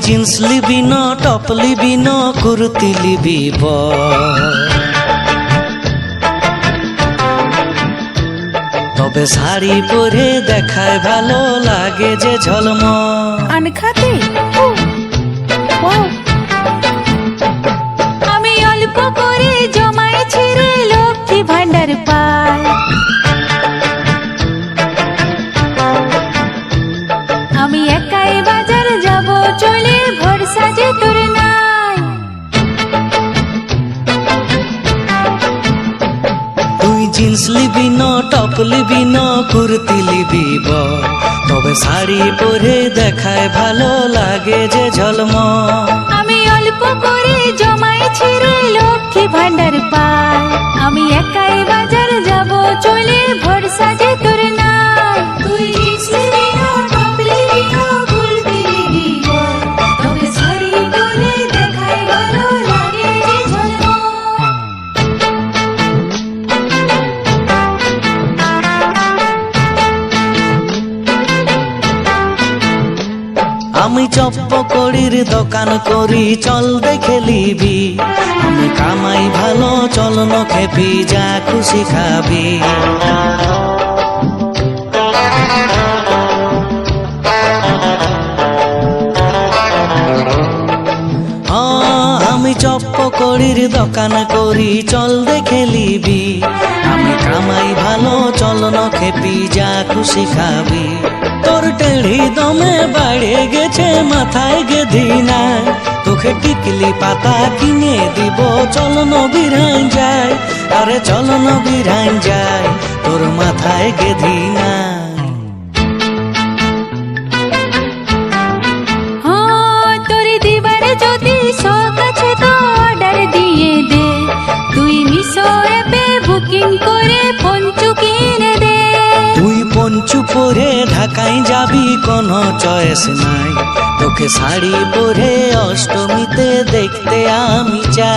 Jeans লিবি ন, top লিবি ন, কুর্তি লিবি তবে শাড়ি পরে দেখায় ভালো লাগে যে ঝলমল। আনখাতে আমি অল্প করে জমাইছি রে লক্ষ্মী ভান্ডার পাই। আমি একাই বাজার যাব চলে, ভরসা যে তোর নাই। তুই জিন্স লিবি ন, টপ লিবি ন, কুর্তি লিবি তবে শাড়ি পরে দেখায় ভালো লাগে যে ঝলমল। আমি অল্প করে জমাইছি রে লক্ষ্মী ভান্ডার পাই। আমি একাই বাজার যাব চলে, ভরসা যে তোর নাই। তুই জিন্স লিবি না, টপ লিবি না, কুর্তি লিবি তবে শাড়ি পরে দেখায় ভালো লাগে যে ঝলমল। আমি চপ্পকড়ির দোকান করি, চল দেখে লিবি। আমি কামাই ভালো, চল ন খেপি, যা খুশি খাবি। আমি চপ্পকড়ির দোকান করি, চল দেখে লিবি। আমি কামাই ভালো, চল ন খেপি, যা খুশি খাবি। তোর টেढ़ी দমে বাড়ে গেছে, মাথায় গেধি নাই। তোকে টিকলি পাতা কিনে দিব, চল ন বিরান যায়। আরে চল ন বিরান যায়, তোর মাথায় গেধি নাই। তোর দিবার যদি শখ আছে তো অর্ডার দিয়ে দে। তুই মিশো অ্যাপে বুকিং করে পঞ্চু কিনে দে। তুই পঞ্চু পরে ঢাকায় যাবি, কোনো চয়েস নাই। তোকে শাড়ি পরে অষ্টমীতে দেখতে আমি চাই।